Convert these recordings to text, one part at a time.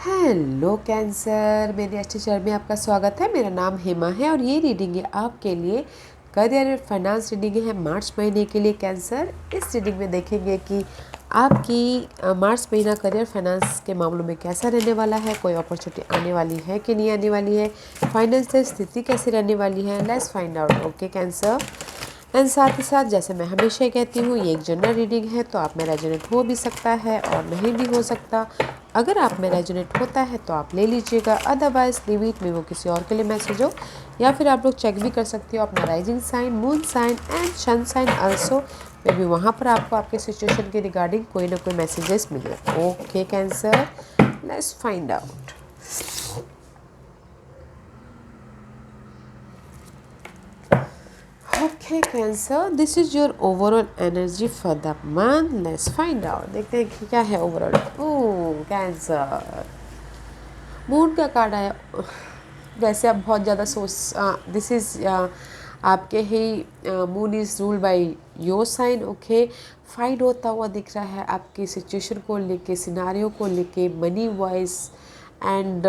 Hello cancer, मेरे अच्छे channel में आपका स्वागत है। मेरा नाम हेमा है और ये रीडिंग है आपके लिए करियर और फाइनेंस रीडिंग है मार्च महीने के लिए। कैंसर, इस रीडिंग में देखेंगे कि आपकी मार्च महीना करियर फाइनेंस के मामलों में कैसा रहने वाला है, कोई अपॉर्चुनिटी आने वाली है कि नहीं आने वाली है, फाइनेंशियल स्थिति कैसी रहने वाली है। Let's find out. Okay cancer, and साथ ही साथ जैसे मैं हमेशा कहती हूँ, ये एक जनरल रीडिंग है तो आप में रेजोनेट हो भी सकता है और नहीं भी हो सकता। अगर आप में रेजोनेट होता है तो आप ले लीजिएगा, अदरवाइज लिव इट में वो किसी और के लिए मैसेज हो। या फिर आप लोग चेक भी कर सकते हो अपना rising sign, moon sign and sun sign also, मे भी वहाँ पर आपको आपके सिचुएशन के रिगार्डिंग कोई ना कोई मैसेजेस मिले। Okay cancer, let's find out. Okay Cancer, this is your overall energy for the month. Let's find out. देखते हैं कि क्या है ओवरऑल। ओह कैंसर, मून का कार्ड आया। वैसे आप बहुत ज़्यादा सोच, दिस इज़ आपके ही moon is rule by your sign. Okay, fight होता हुआ दिख रहा है आपकी सिचुएशन को लेके, सिनारियो को लेके, money wise and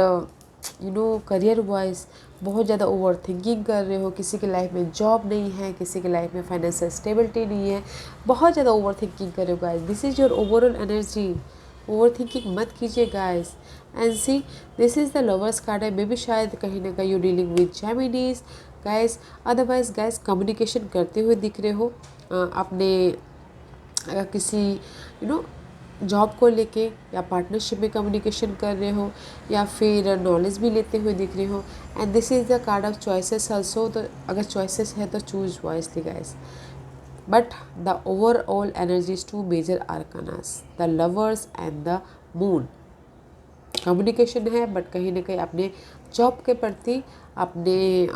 career wise बहुत ज़्यादा ओवर थिंकिंग कर रहे हो। किसी की लाइफ में जॉब नहीं है, किसी की लाइफ में फाइनेंशियल स्टेबिलिटी नहीं है, बहुत ज़्यादा ओवर थिंकिंग कर रहे हो guys. This is your overall energy. Over thinking मत कीजिए guys. And see, this is the Lovers card है। मे बी शायद कहीं ना कहीं you dealing with Geminis guys. Otherwise guys communication करते हुए दिख रहे हो अपने किसी जॉब को लेके, या पार्टनरशिप में कम्युनिकेशन कर रहे हो, या फिर नॉलेज भी लेते हुए दिख रहे हो। And this is the card of choices also. तो अगर चॉइसेस है तो choose wisely guys. But the overall energies two major arcanas, the Lovers and the Moon. Communication है बट कहीं ना कहीं अपने जॉब के प्रति, अपने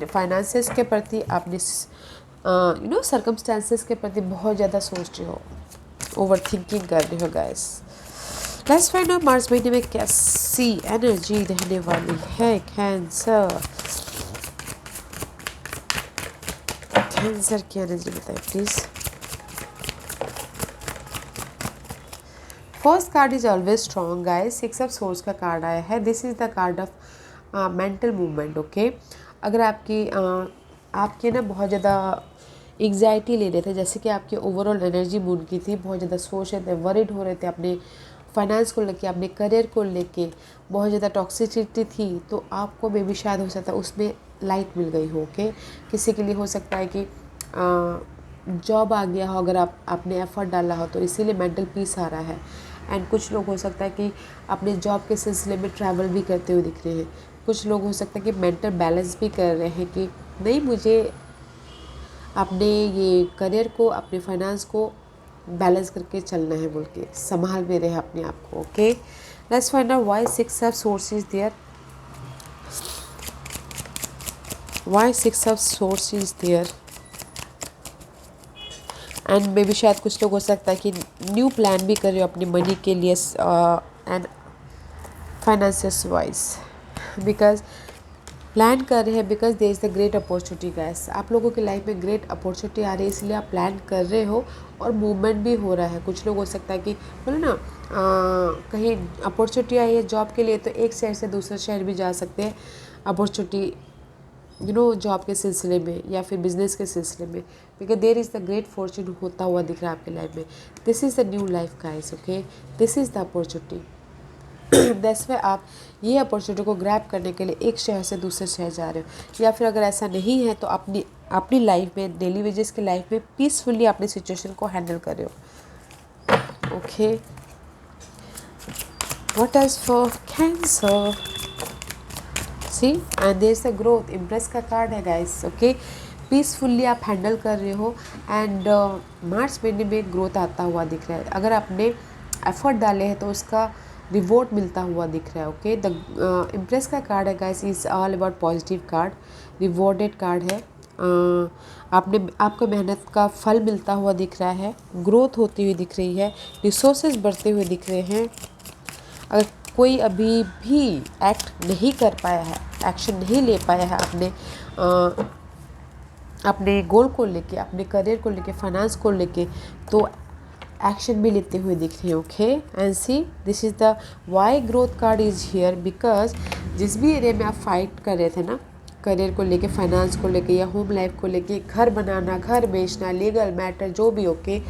फाइनेंसेस के प्रति, अपने सर्कमस्टेंसेस के प्रति बहुत ज़्यादा सोच रहे हो, ओवर थिंकिंग कर रहे हो गाइस। लेट्स फाइंड आउट मार्च महीने में कैसी एनर्जी रहने वाली है कैंसर। कैंसर की एनर्जी बताइए please. First card is always strong guys. Six of source का कार्ड आया है। This is the card of mental movement. Okay, अगर आपकी ना बहुत ज़्यादा एग्जाइटी ले रहे थे, जैसे कि आपकी ओवरऑल एनर्जी मून की थी, बहुत ज़्यादा सोच रहे थे, वरिड हो रहे थे अपने फाइनेंस को लेके, अपने करियर को लेके, बहुत ज़्यादा टॉक्सिसिटी थी, तो आपको मे भी शायद हो सकता है उसमें लाइट मिल गई हो। ओके, किसी के लिए हो सकता है कि जॉब आ गया हो, अगर आपने एफर्ट डाला हो तो इसीलिए मेंटल पीस आ रहा है। एंड कुछ लोग हो सकता है कि अपने जॉब के सिलसिले में ट्रैवल भी करते हुए दिख रहे हैं। कुछ लोग हो सकता है कि मेंटल बैलेंस भी कर रहे हैं कि नहीं, मुझे अपने ये करियर को, अपने फाइनेंस को बैलेंस करके चलना है, बोल के संभाल भी रहे अपने आप को। Okay, let's find out why six of swords is there. Why six of swords is there. And may B शायद कुछ लोग हो सकता है कि न्यू प्लान भी कर रहे हो अपनी मनी के लिए and finances wise, because plan कर रहे हैं, because there is the great opportunity guys. आप लोगों की लाइफ में ग्रेट अपॉर्चुनिटी आ रही है, इसलिए आप प्लान कर रहे हो और मूवमेंट भी हो रहा है। कुछ लोग हो सकता है कि बोलो ना, कहीं अपॉर्चुनिटी आई है जॉब के लिए तो एक शहर से दूसरे शहर भी जा सकते हैं अपॉर्चुनिटी, जॉब के सिलसिले में या फिर बिजनेस के सिलसिले में, because there is the great fortune होता हुआ दिख रहा है आपके लाइफ में। This is the new life guys. Okay, this is the opportunity. That's why आप ये अपॉर्चुनिटी को ग्रैब करने के लिए एक शहर से दूसरे शहर जा रहे हो। या फिर अगर ऐसा नहीं है तो अपनी लाइफ में, डेली वेजेस की लाइफ में पीसफुली अपनी सिचुएशन को हैंडल कर रहे हो। Okay, what else for cancer. See, and there is the growth. Empress का कार्ड है गाइस। ओके, पीसफुली आप हैंडल कर रहे हो एंड मार्च महीने में ग्रोथ आता हुआ दिख रहा है। अगर आपने एफर्ट डाले हैं तो उसका रिवॉर्ड मिलता हुआ दिख रहा है। ओके, द इम्प्रेस का कार्ड है guys, is all about positive card, rewarded card है। आपको मेहनत का फल मिलता हुआ दिख रहा है, ग्रोथ होती हुई दिख रही है, रिसोर्सेज बढ़ते हुए दिख रहे हैं। अगर कोई अभी भी एक्ट नहीं कर पाया है, एक्शन नहीं ले पाया है अपने गोल को लेके, अपने करियर को लेके, फाइनेंस को लेके, तो एक्शन भी लेते हुए दिख रहे हैं. Okay and see this is the why growth card is here, because जिस भी एरिया में आप फाइट कर रहे थे ना, करियर को लेके, फाइनेंस को लेके या होम लाइफ को लेके, घर बनाना, घर बेचना, लीगल मैटर जो भी, ओके,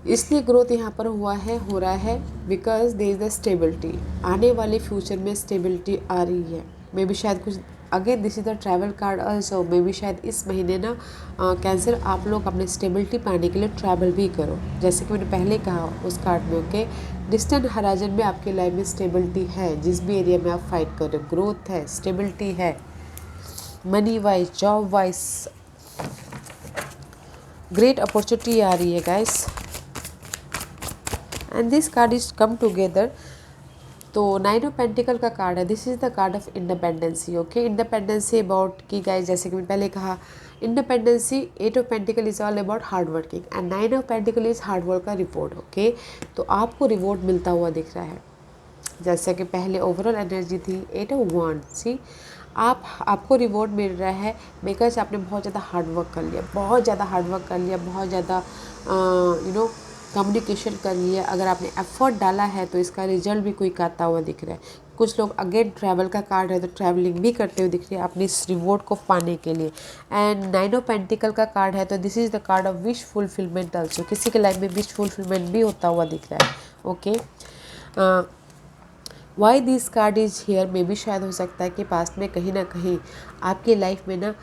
इसलिए ग्रोथ यहाँ पर हो रहा है because there is the stability. आने वाले फ्यूचर में स्टेबिलिटी आ रही है. मे बी शायद कुछ again this is the travel card also. May be शायद इस महीने ना कैंसर आप लोग अपने स्टेबिलिटी पाने के लिए ट्रैवल भी करो, जैसे कि मैंने पहले कहा उस कार्ड में. ओके, डिस्टेंट हराजन में आपकी लाइफ में स्टेबिलिटी है. जिस भी एरिया में आप फाइट कर रहे हो, ग्रोथ है, स्टेबिलिटी है, money wise, job wise, great opportunity आ रही है guys. And this card is come together. तो 9 ऑफ पेंटिकल का कार्ड है. This is the card of independency. Okay, independency about कि गाइस, जैसे कि मैंने पहले कहा, independency. 8 of pentacle is all about hard working and 9 of pentacle is hard work का रिवॉर्ड. ओके, तो आपको रिवॉर्ड मिलता हुआ दिख रहा है. जैसे कि पहले ओवरऑल एनर्जी थी 8 ऑफ वॉन्ड. सी आपको रिवॉर्ड मिल रहा है बिकॉज आपने बहुत ज़्यादा हार्ड वर्क कर लिया, बहुत ज़्यादा हार्ड वर्क कर लिया, बहुत ज़्यादा कम्युनिकेशन कर लिया. अगर आपने एफर्ट डाला है तो इसका रिजल्ट भी कोई आता हुआ दिख रहा है. कुछ लोग अगेन ट्रैवल का कार्ड है तो ट्रैवलिंग भी करते हुए दिख रही है अपनी इस रिवॉर्ड को पाने के लिए. एंड 9 ऑफ पेंटिकल का कार्ड है तो this is the card of wish fulfilment also. किसी के लाइफ में विश फुलफिलमेंट भी होता हुआ दिख रहा है. Okay, why this card is here. में भी शायद हो सकता है कि पास्ट में कहीं ना कहीं आपकी लाइफ में ना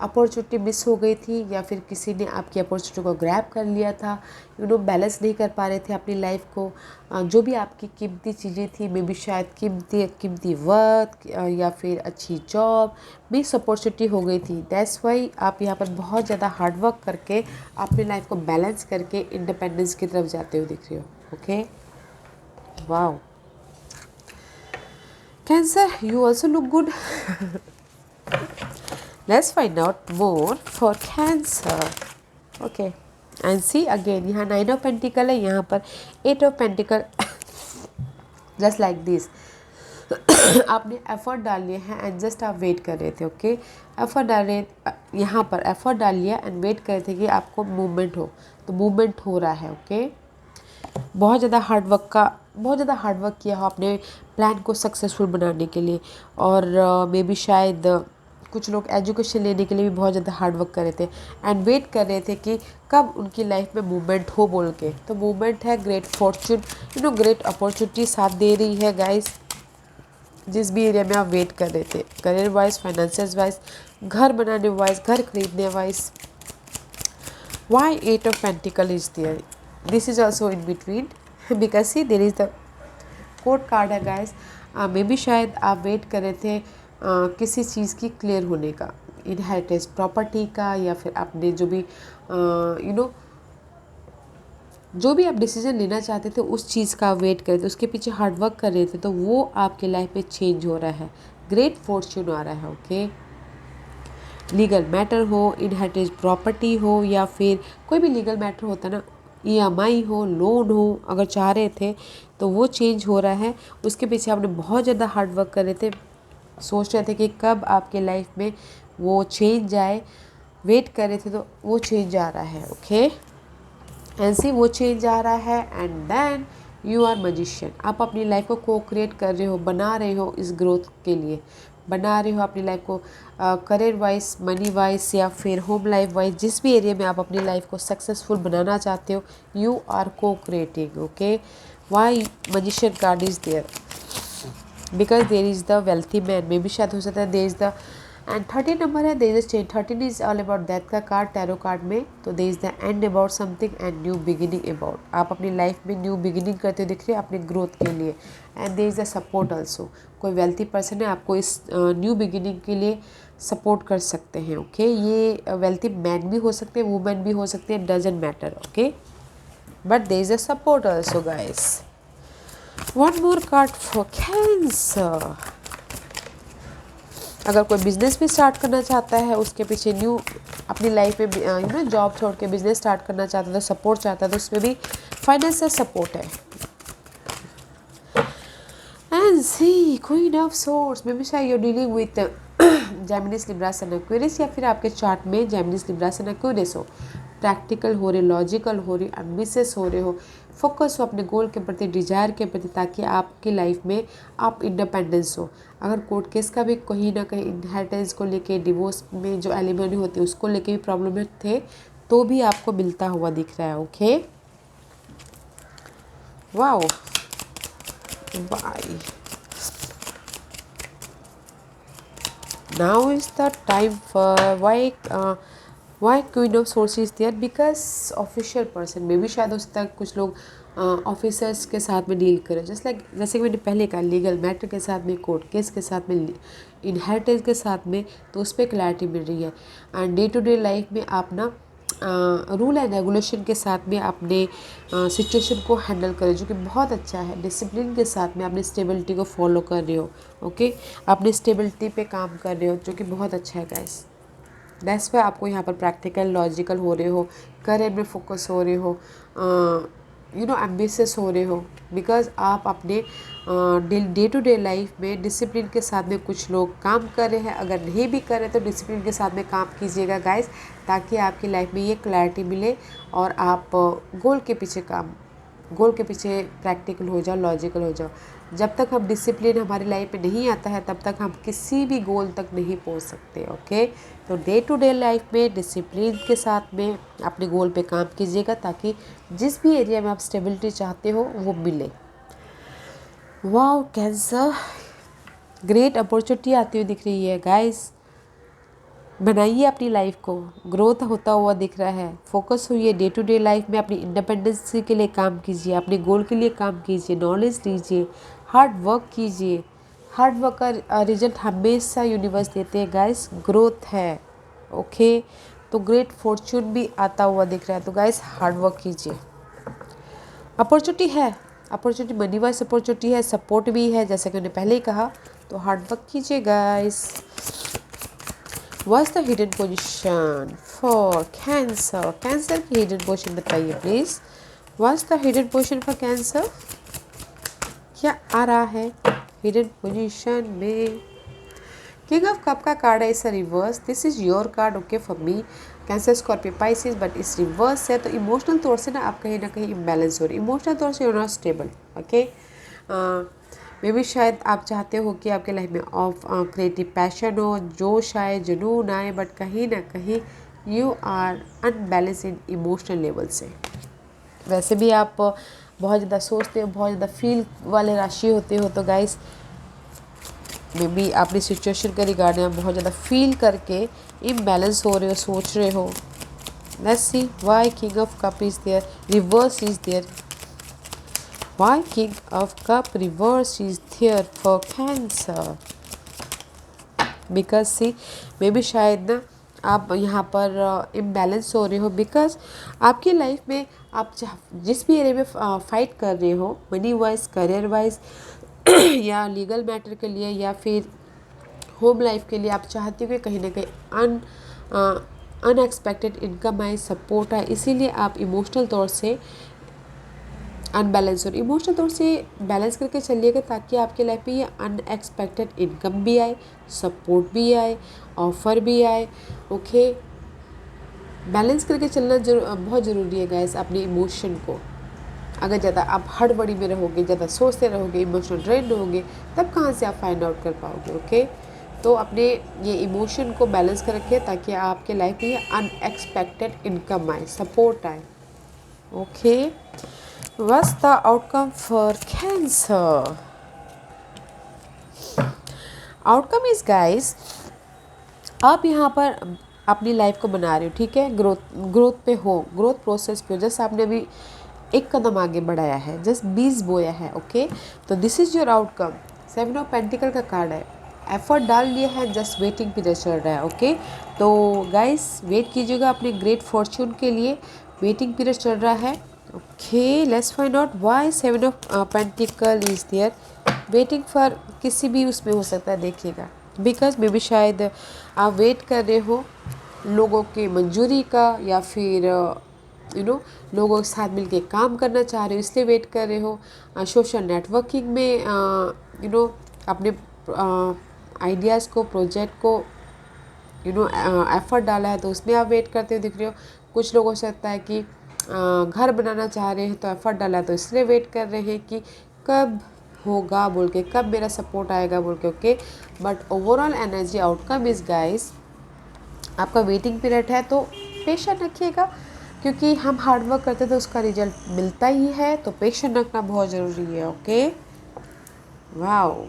अपॉर्चुनिटी मिस हो गई थी, या फिर किसी ने आपकी अपॉर्चुनिटी को ग्रैब कर लिया था. बैलेंस नहीं कर पा रहे थे अपनी लाइफ को. जो भी आपकी कीमती चीज़ें थी, मे बी शायद कीमती वक्त या फिर अच्छी जॉब, मिस अपॉर्चुनिटी हो गई थी. दैट्स वाई आप यहाँ पर बहुत ज़्यादा हार्ड वर्क करके अपनी लाइफ को बैलेंस करके इंडिपेंडेंस की तरफ जाते हुए दिख रहे हो. Okay, wow Cancer, you also look good. Let's find out more for Cancer. Okay, and see again, यहाँ 9 of Pentacle है, यहाँ पर 8 of Pentacle. Just like this. आपने एफर्ट डाल लिया है एंड जस्ट आप वेट कर रहे थे. ओके, एफर्ट डाल रहे, यहाँ पर एफर्ट डाल लिया एंड वेट कर रहे थे कि आपको मूवमेंट हो, तो मूवमेंट हो रहा है. ओके, बहुत ज़्यादा हार्ड वर्क किया हो अपने प्लान को सक्सेसफुल बनाने के लिए. और मे बी शायद कुछ लोग एजुकेशन लेने के लिए भी बहुत ज़्यादा हार्ड वर्क कर रहे थे एंड वेट कर रहे थे कि कब उनकी लाइफ में मूवमेंट हो बोल के. तो मूवमेंट है, ग्रेट फॉर्चून, ग्रेट अपॉर्चुनिटी साथ दे रही है गाइस. जिस भी एरिया में आप वेट कर रहे थे, करियर वाइज, फाइनेंशियल वाइज, घर बनाने वाइज, घर खरीदने wise. Why 8 of pentacle is there. This is also in between because see there is the court card है गाइस. मे बी शायद आप वेट कर रहे थे किसी चीज़ की क्लियर होने का, इनहेरिटेंस प्रॉपर्टी का, या फिर आपने जो भी जो भी आप डिसीजन लेना चाहते थे उस चीज़ का वेट कर रहे थे, उसके पीछे हार्ड वर्क कर रहे थे, तो वो आपके लाइफ में चेंज हो रहा है. ग्रेट फॉर्च्यून आ रहा है. ओके, लीगल मैटर हो, इनहेरिटेंस प्रॉपर्टी हो, या फिर कोई भी लीगल मैटर होता ना, EMI हो, लोन हो, अगर चाह रहे थे तो वो चेंज हो रहा है. उसके पीछे आपने बहुत ज़्यादा हार्ड वर्क कर रहे थे, सोच रहे थे कि कब आपके लाइफ में वो चेंज आए, वेट कर रहे थे, तो वो चेंज आ रहा है. ओके, एंड सी वो चेंज आ रहा है. And then you are magician. आप अपनी लाइफ को को क्रिएट कर रहे हो, बना रहे हो इस ग्रोथ के लिए, बना रहे हो अपनी लाइफ को करियर वाइज, मनी वाइज, या फिर होम लाइफ वाइज. जिस भी एरिया में आप अपनी लाइफ को सक्सेसफुल बनाना चाहते हो, you are cocreating. Okay, why magician card is there because there is the wealthy man. में भी शायद हो सकता है there is the end 13 number है, there is change. 13 is all about death का कार्ड टैरो कार्ड में. तो there is the end about something and new beginning about. आप अपनी लाइफ में न्यू बिगिनिंग करते दिख रहे हैं अपने ग्रोथ के लिए. And there is the support also. कोई वेल्थी पर्सन है आपको इस न्यू बिगिनिंग के लिए सपोर्ट कर सकते हैं. ओके, ये वेल्थी मैन भी हो सकते हैं, वुमेन भी हो सकते हैं, doesn't matter. Okay, but there is a support also guys. One more card for Cancer. अगर कोई बिजनेस भी स्टार्ट करना चाहता है, उसके पीछे न्यू अपनी लाइफ में जॉब छोड़ के बिजनेस स्टार्ट करना चाहता है, तो सपोर्ट चाहता है, तो उसमें भी फाइनेंशियल सपोर्ट है. And see queen of swords. May be शायद you dealing with Geminis, Libra and Aquarius, या फिर आपके चार्ट में जेमिनिस, लिब्रा एंड एक्वेरियस हो. प्रैक्टिकल हो रहे, लॉजिकल हो रहे, एम्बिशियस हो रहे हो, फोकस हो अपने गोल के प्रति, डिजायर के प्रति, ताकि आपकी लाइफ में आप इंडिपेंडेंस हो। अगर कोर्ट केस का भी कहीं ना कहीं इनहेरिटेंस को लेके, डिवोर्स में जो एलिमनी होती है उसको लेके भी प्रॉब्लम थे, तो भी आपको मिलता हुआ दिख रहा है। Okay, wow, bye. Now is the time for why Queen of Swords is there, because official person में भी शायद उस तक कुछ लोग ऑफिसर्स के साथ में डील करें, जैसे कि मैंने पहले कहा, लीगल मैटर के साथ में, कोर्ट केस के साथ में, इनहेरिटेंस के साथ में, तो उस पर क्लैरिटी मिल रही है। And day to day life में आप ना रूल एंड रेगुलेशन के साथ में अपने सिचुएशन को हैंडल करें, जो कि बहुत अच्छा है। डिसिप्लिन के साथ में अपनी स्टेबिलिटी को फॉलो कर रहे हो। ओके, अपनी स्टेबिलिटी पे काम कर रहे हो, जो कि बहुत अच्छा है गाइस। दैट्स वाई आपको यहाँ पर प्रैक्टिकल, लॉजिकल हो रहे हो, करियर में फोकस हो रहे हो, एम्बिशियस हो रहे हो, बिकॉज आप अपने डे टू डे लाइफ में डिसिप्लिन के साथ में कुछ लोग काम कर रहे हैं। अगर नहीं भी कर रहे तो डिसिप्लिन के साथ में काम कीजिएगा गाइस, ताकि आपकी लाइफ में ये क्लैरिटी मिले और आप गोल के पीछे प्रैक्टिकल हो जाओ, लॉजिकल हो जाओ। जब तक हम डिसिप्लिन हमारी लाइफ में नहीं आता है, तब तक हम किसी भी गोल तक नहीं पहुंच सकते। ओके, तो डे टू डे लाइफ में डिसिप्लिन के साथ में अपने गोल पे काम कीजिएगा, ताकि जिस भी एरिया में आप स्टेबिलिटी चाहते हो वो मिले। वाओ कैंसर, ग्रेट अपॉर्चुनिटी आती हुई दिख रही है गाइस। बनाइए अपनी लाइफ को, ग्रोथ होता हुआ दिख रहा है। फोकस हुई डे टू डे लाइफ में, अपनी इंडिपेंडेंस के लिए काम कीजिए, अपने गोल के लिए काम कीजिए, नॉलेज लीजिए, हार्ड वर्क कीजिए। हार्ड वर्क का रिजल्ट हमेशा यूनिवर्स देते हैं गाइस, ग्रोथ है। ओके, तो ग्रेट फॉर्चून भी आता हुआ दिख रहा है। तो गाइस हार्ड वर्क कीजिए, अपॉर्चुनिटी है, अपॉर्चुनिटी मनी वाइज अपॉर्चुनिटी है, सपोर्ट भी है, जैसे कि मैंने पहले ही कहा। तो हार्ड वर्क कीजिए guys. What's the hidden position for Cancer? Cancer की hidden position बताइए please. What's the hidden position for Cancer? क्या आ रहा है hidden position में? King of Cup का कार्ड है, इस reverse. This is your card, okay for me. Cancer, Scorpio, Pisces, but इस रिवर्स है, तो इमोशनल तौर से ना आप कहीं ना कहीं इम्बैलेंस हो रही, इमोशनल तौर से you are not stable. Okay, मे भी शायद आप चाहते हो कि आपके लाइफ में ऑफ क्रिएटिव पैशन हो, जोश आए, जुनून आए, बट कहीं ना कहीं you are unbalance in emotional level से। वैसे भी आप बहुत ज़्यादा सोचते हो, बहुत ज़्यादा फील वाले राशि होते हो, तो गाइस मे बी अपनी सिचुएशन के रिगार्डिंग आप बहुत ज़्यादा फील करके इम्बैलेंस हो रहे हो, सोच रहे हो। Let's see why king of cup is there, reverse is there. Why King of Cup reverse is there for Cancer? Because see, may be शायद ना आप यहाँ पर इम्बैलेंस हो रहे हो, बिकॉज आपकी लाइफ में आप जिस भी एरिया में फाइट कर रहे हो, मनी वाइज, करियर वाइज या लीगल मैटर के लिए या फिर होम लाइफ के लिए, आप चाहते हो कि कहीं ना कहीं अनएक्सपेक्टेड इनकम आए, सपोर्ट आए, इसीलिए आप इमोशनल तौर से अनबैलेंस और इमोशनल तौर से बैलेंस करके चलिएगा, ताकि आपकी लाइफ में ये अनएक्सपेक्टेड इनकम भी आए, सपोर्ट भी आए, ऑफर भी आए। ओके, बैलेंस करके चलना बहुत ज़रूरी है गाइस अपने इमोशन को। अगर ज़्यादा आप हड़बड़ी में रहोगे, ज़्यादा सोचते रहोगे, इमोशनल ड्रेन रहोगे, तब कहाँ से आप फाइंड आउट कर पाओगे। ओके, तो अपने ये इमोशन को बैलेंस कर रखिए, ताकि आपके लाइफ में ये अनएक्सपेक्टेड इनकम आए, सपोर्ट आए। Okay, what's the outcome for Cancer? Outcome is guys, आप यहाँ पर अपनी लाइफ को बना रहे हो, ठीक है, ग्रोथ पे हो, ग्रोथ प्रोसेस पे हो। जैसे आपने अभी एक कदम आगे बढ़ाया है, जस्ट बीज बोया है। ओके, तो this is your outcome. 7 of pentacle का कार्ड है, एफर्ट डाल लिया है, जस्ट वेटिंग पीरियड चल रहा है। ओके, तो गाइस वेट कीजिएगा अपने ग्रेट फॉर्च्यून के लिए, वेटिंग पीरियड चल रहा है। Okay, let's find out why 7 of pentacle is there, waiting for, किसी भी उसमें हो सकता है, देखिएगा, बिकॉज मे बी शायद आप वेट कर रहे हो लोगों की मंजूरी का, या फिर लोगों के साथ मिलके काम करना चाह रहे हो, इसलिए वेट कर रहे हो। सोशल नेटवर्किंग में अपने आइडियाज़ को, प्रोजेक्ट को एफर्ट डाला है, तो उसमें आप वेट करते हुए दिख रहे हो। कुछ लोगों से होता है कि घर बनाना चाह रहे हैं तो एफर्ट डाला तो इसलिए वेट कर रहे हैं कि कब होगा बोल के, कब मेरा सपोर्ट आएगा बोल के। Okay, but overall energy outcome is guys, आपका वेटिंग पीरियड है तो पेशेंट रखिएगा, क्योंकि हम हार्ड वर्क करते तो उसका रिजल्ट मिलता ही है, तो पेशेंट रखना बहुत ज़रूरी है। Okay, wow,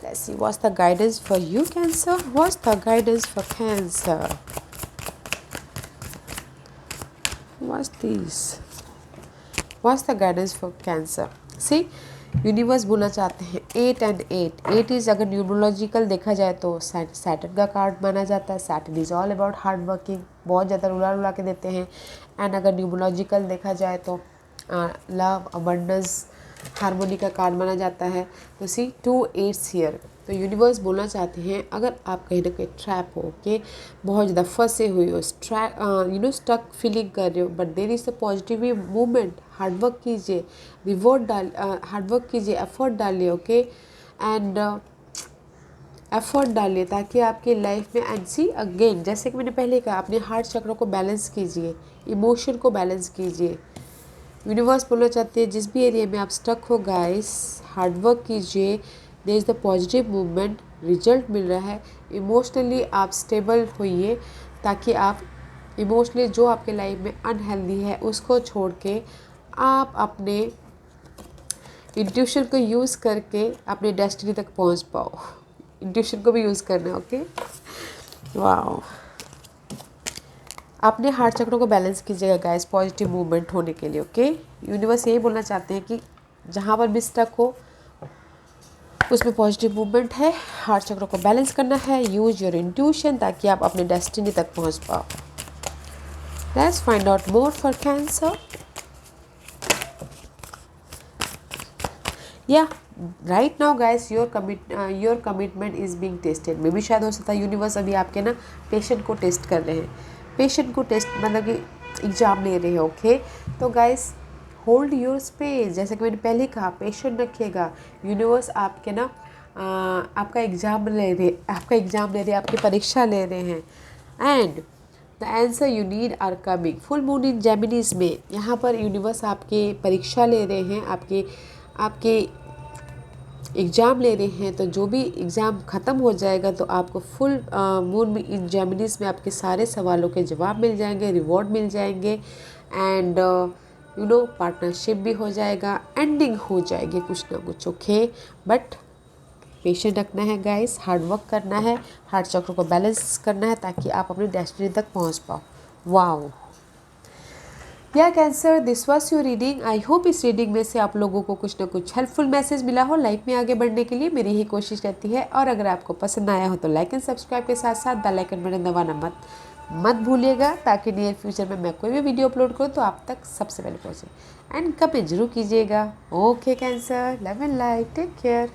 let's see what's the guidance for you Cancer. What's the guidance for Cancer? What's the guidance for Cancer? See, universe बोलना चाहते हैं 8 and 8। 8 इज़, अगर न्यूमरोलॉजिकल देखा जाए तो सैटर्न का कार्ड माना जाता है। Saturn is all about hard working, बहुत ज़्यादा रुला के देते हैं। एंड अगर न्यूमरोलॉजिकल देखा जाए तो लव, अबंडेंस, हारमोनी का कार्ड माना जाता है। तो सी 2 8 हियर। तो यूनिवर्स बोलना चाहते हैं अगर आप कहीं ना कहीं ट्रैप हो के, बहुत ज़्यादा फंसे हुए हो, स्टक फीलिंग कर रहे हो, but there is the positive movement. Hard work कीजिए, हार्डवर्क कीजिए, एफर्ट डालिए। ओके, एंड एफर्ट डालिए ताकि आपकी लाइफ में, एंड सी अगेन, जैसे कि मैंने पहले कहा, अपने हार्ट चक्र को बैलेंस कीजिए, इमोशन को बैलेंस कीजिए। यूनिवर्स बोलना चाहते हैं जिस भी एरिया में आप स्टक हो गाइस, हार्डवर्क कीजिए, there is the positive movement, result मिल रहा है। इमोशनली आप स्टेबल होइए ताकि आप इमोशनली जो आपके लाइफ में अनहेल्दी है उसको छोड़ के आप अपने इंट्यूशन को यूज़ करके अपने डेस्टिनी तक पहुंच पाओ। इंट्यूशन को भी यूज़ करना है। ओके, वाओ, अपने हार्ट चक्रों को बैलेंस कीजिएगा गाइस, पॉजिटिव मूवमेंट होने के लिए। ओके, यूनिवर्स यही बोलना चाहते हैं कि जहाँ पर भी स्टक हो उसमें पॉजिटिव मूवमेंट है, हार्ट चक्रों को बैलेंस करना है, यूज योर इंट्यूशन ताकि आप अपने डेस्टिनी तक पहुँच पाओ। Let's find out more for Cancer. या right now guys, your commitment is being tested. मे भी शायद हो सकता है यूनिवर्स अभी आपके ना पेशेंट को टेस्ट कर रहे हैं। पेशेंट को टेस्ट मतलब कि एग्ज़ाम ले रहे हैं। ओके, तो गाइस होल्ड योर स्पेस, जैसे कि मैंने पहले कहा, पेशेंट रखिएगा। यूनिवर्स आपके ना आपका एग्ज़ाम ले रहे, आपकी परीक्षा ले रहे हैं। And the answer you need are coming. Full moon in Geminis में यहाँ पर यूनिवर्स आपकी परीक्षा ले रहे हैं, आपके एग्ज़ाम ले रहे हैं। तो जो भी एग्ज़ाम ख़त्म हो जाएगा तो आपको फुल मून में इन जेमिनीज में आपके सारे सवालों के जवाब मिल जाएंगे, रिवॉर्ड मिल जाएंगे, एंड पार्टनरशिप भी हो जाएगा, एंडिंग हो जाएगी कुछ ना कुछ। ओके, बट पेशेंट रखना है गाइस, हार्ड वर्क करना है, हार्ट चक्र को बैलेंस करना है ताकि आप अपनी डेस्टिनी तक पहुंच पाओ। वाओ, या cancer, this was your reading. I hope इस रीडिंग में से आप लोगों को कुछ ना कुछ हेल्पफुल मैसेज मिला हो। लाइफ में आगे बढ़ने के लिए मेरी ही कोशिश रहती है। और अगर आपको पसंद आया हो तो लाइक एंड सब्सक्राइब के साथ साथ बेल आइकन बटन दबाना मत भूलिएगा, ताकि नियर फ्यूचर में मैं कोई भी वीडियो अपलोड करूँ तो आप तक सबसे पहले पहुँचे। एंड कमेंट जरूर कीजिएगा। Okay cancer, love and light, take care.